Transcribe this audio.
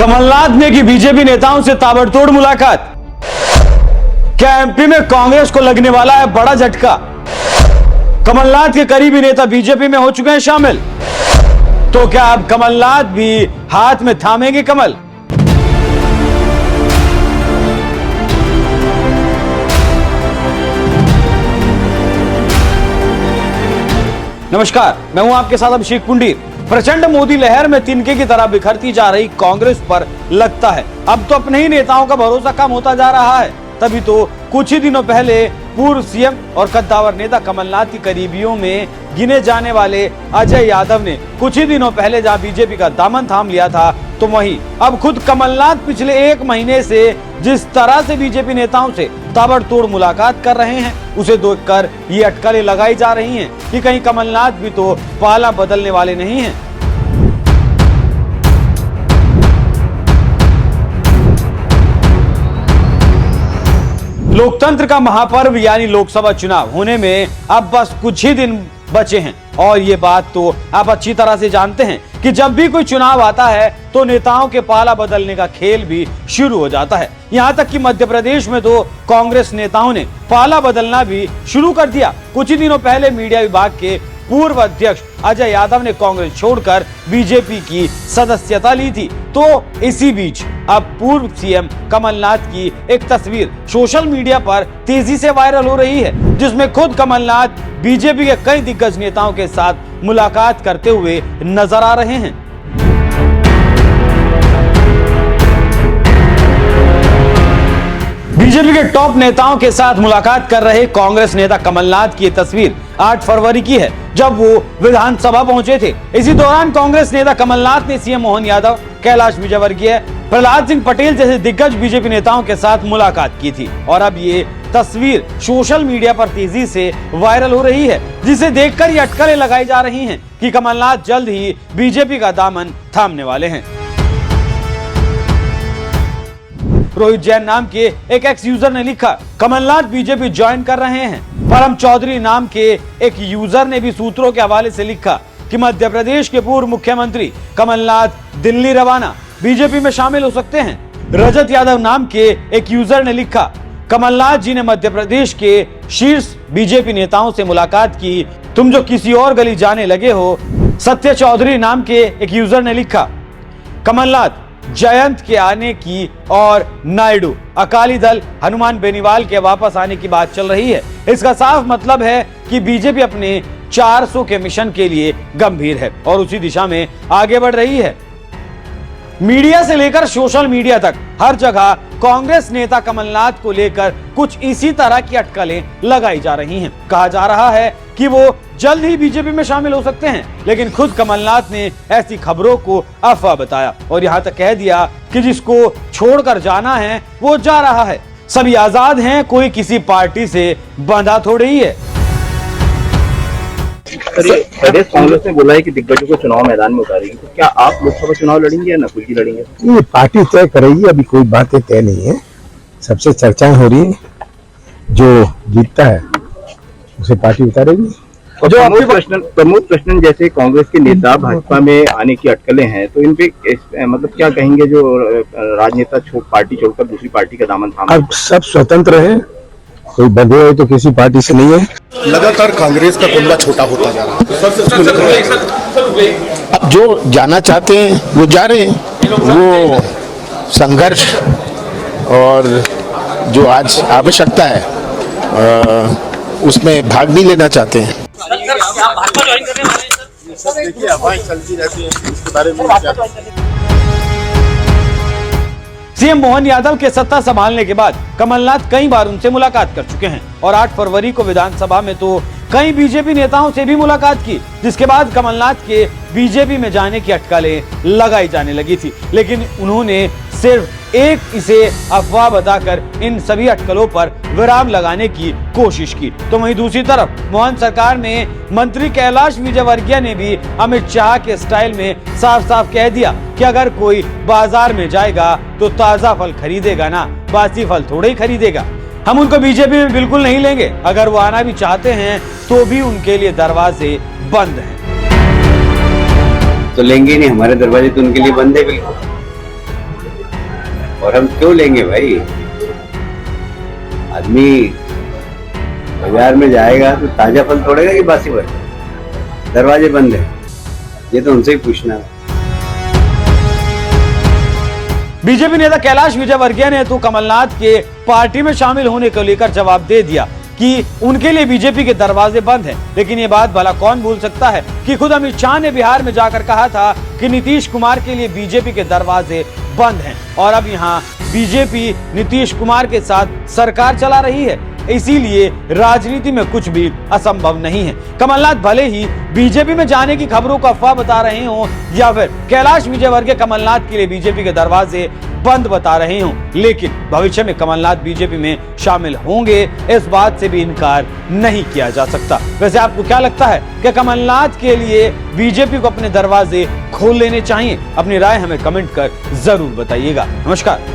कमलनाथ ने की बीजेपी नेताओं से ताबड़तोड़ मुलाकात। क्या एमपी में कांग्रेस को लगने वाला है बड़ा झटका? कमलनाथ के करीबी नेता बीजेपी में हो चुके हैं शामिल, तो क्या अब कमलनाथ भी हाथ में थामेंगे कमल? नमस्कार, मैं हूं आपके साथ अभिषेक पुंडीर। प्रचंड मोदी लहर में तिनके की तरह बिखरती जा रही कांग्रेस पर लगता है अब तो अपने ही नेताओं का भरोसा कम होता जा रहा है। तभी तो कुछ ही दिनों पहले पूर्व सीएम और कद्दावर नेता कमलनाथ की करीबियों में गिने जाने वाले अजय यादव ने कुछ ही दिनों पहले जहां बीजेपी का दामन थाम लिया था, तो वहीं अब खुद कमलनाथ पिछले एक महीने से जिस तरह से बीजेपी नेताओं से ताबड़तोड़ मुलाकात कर रहे हैं, उसे देखकर ये अटकलें लगाई जा रही हैं कि कहीं कमलनाथ भी तो पाला बदलने वाले नहीं हैं। लोकतंत्र का महापर्व यानी लोकसभा चुनाव होने में अब बस कुछ ही दिन बचे हैं और ये बात तो आप अच्छी तरह से जानते हैं कि जब भी कोई चुनाव आता है तो नेताओं के पाला बदलने का खेल भी शुरू हो जाता है। यहाँ तक कि मध्य प्रदेश में तो कांग्रेस नेताओं ने पाला बदलना भी शुरू कर दिया। कुछ ही दिनों पहले मीडिया विभाग के पूर्व अध्यक्ष अजय यादव ने कांग्रेस छोड़कर बीजेपी की सदस्यता ली थी। तो इसी बीच अब पूर्व सीएम कमलनाथ की एक तस्वीर सोशल मीडिया पर तेजी से वायरल हो रही है, जिसमें खुद कमलनाथ बीजेपी के कई दिग्गज नेताओं के साथ मुलाकात करते हुए नजर आ रहे हैं। बीजेपी के टॉप नेताओं के साथ मुलाकात कर रहे कांग्रेस नेता कमलनाथ की तस्वीर 8 फरवरी की है, जब वो विधानसभा पहुंचे थे। इसी दौरान कांग्रेस नेता कमलनाथ ने सीएम मोहन यादव, कैलाश विजयवर्गीय, प्रहलाद सिंह पटेल जैसे दिग्गज बीजेपी नेताओं के साथ मुलाकात की थी। और अब ये तस्वीर सोशल मीडिया पर तेजी से वायरल हो रही है, जिसे देखकर ये अटकलें लगाई जा रही हैं कि कमलनाथ जल्द ही बीजेपी का दामन थामने वाले हैं। रोहित जैन नाम के एक एक्स यूजर ने लिखा, कमलनाथ बीजेपी ज्वाइन कर रहे हैं। परम चौधरी नाम के एक यूजर ने भी सूत्रों के हवाले से लिखा कि मध्य प्रदेश के पूर्व मुख्यमंत्री कमलनाथ दिल्ली रवाना, बीजेपी में शामिल हो सकते हैं। रजत यादव नाम के एक यूजर ने लिखा, कमलनाथ जी ने मध्य प्रदेश के शीर्ष बीजेपी नेताओं से मुलाकात की, तुम जो किसी और गली जाने लगे हो। सत्य चौधरी नाम के एक यूजर ने लिखा, कमलनाथ जयंत के आने की और नायडू, अकाली दल, हनुमान बेनीवाल के वापस आने की बात चल रही है। इसका साफ मतलब है कि बीजेपी अपने 400 के मिशन के लिए गंभीर है और उसी दिशा में आगे बढ़ रही है। मीडिया से लेकर सोशल मीडिया तक हर जगह कांग्रेस नेता कमलनाथ को लेकर कुछ इसी तरह की अटकलें लगाई जा रही हैं। कहा जा रहा है कि वो जल्द ही बीजेपी में शामिल हो सकते हैं, लेकिन खुद कमलनाथ ने ऐसी खबरों को अफवाह बताया और यहाँ तक कह दिया कि जिसको छोड़कर जाना है वो जा रहा है। सभी आजाद हैं, कोई किसी पार्टी से बंधा थोड़ी ही है। प्रदेश कांग्रेस ने बोला है कि दिग्गजों को चुनाव मैदान में उतारेगी, तो क्या आप लोकसभा चुनाव लड़ेंगे या नकुल जी लड़ेंगे? ये पार्टी तय करेगी, अभी कोई बातें तय नहीं है। सबसे चर्चाएं हो रही है, जो जीतता है उसे पार्टी उतारेगी। और जो प्रमोद कृष्णन जैसे कांग्रेस के नेता भाजपा में आने की अटकलें हैं, तो इन पे मतलब क्या कहेंगे, जो राजनेता पार्टी छोड़कर दूसरी पार्टी का दामन थामा? अब सब स्वतंत्र है, कोई बंधे हुए तो किसी पार्टी से नहीं है। लगातार कांग्रेस का कुंडा छोटा होता जा रहा है। अब जो जाना चाहते हैं वो जा रहे हैं। वो संघर्ष और जो आज आवश्यकता है उसमें भाग नहीं लेना चाहते हैं। देखिए हवाएं चलती रहती हैं, इसके बारे में सीएम मोहन यादव के सत्ता संभालने के बाद कमलनाथ कई बार उनसे मुलाकात कर चुके हैं और 8 फरवरी को विधानसभा में तो कई बीजेपी नेताओं से भी मुलाकात की, जिसके बाद कमलनाथ के बीजेपी में जाने की अटकलें लगाई जाने लगी थी। लेकिन उन्होंने सिर्फ एक इसे अफवाह बताकर इन सभी अटकलों पर विराम लगाने की कोशिश की। तो वहीं दूसरी तरफ मोहन सरकार में मंत्री कैलाश विजयवर्गीय ने भी अमित शाह के स्टाइल में साफ साफ कह दिया कि अगर कोई बाजार में जाएगा तो ताजा फल खरीदेगा ना, बासी फल थोड़े ही खरीदेगा। हम उनको बीजेपी में बिल्कुल नहीं लेंगे, अगर वो आना भी चाहते हैं तो भी उनके लिए दरवाजे बंद हैं। तो लेंगे नहीं, हमारे दरवाजे तो उनके लिए बंद है बिल्कुल। और हम क्यों लेंगे भाई? आदमी बाजार में जाएगा तो ताजा फल तोड़ेगा कि बासी फल? दरवाजे बंद है, ये तो उनसे ही पूछना है। बीजेपी नेता कैलाश विजयवर्गीय ने तो कमलनाथ के पार्टी में शामिल होने को लेकर जवाब दे दिया कि उनके लिए बीजेपी के दरवाजे बंद हैं। लेकिन ये बात भला कौन भूल सकता है कि खुद अमित शाह ने बिहार में जाकर कहा था कि नीतीश कुमार के लिए बीजेपी के दरवाजे बंद हैं और अब यहाँ बीजेपी नीतीश कुमार के साथ सरकार चला रही है। इसीलिए राजनीति में कुछ भी असंभव नहीं है। कमलनाथ भले ही बीजेपी में जाने की खबरों को अफवाह बता रहे हों या फिर कैलाश विजयवर्गीय कमलनाथ के लिए बीजेपी के दरवाजे बंद बता रहे हों, लेकिन भविष्य में कमलनाथ बीजेपी में शामिल होंगे, इस बात से भी इनकार नहीं किया जा सकता। वैसे आपको क्या लगता है कि कमलनाथ के लिए बीजेपी को अपने दरवाजे खोल लेने चाहिए? अपनी राय हमें कमेंट कर जरूर बताइएगा। नमस्कार।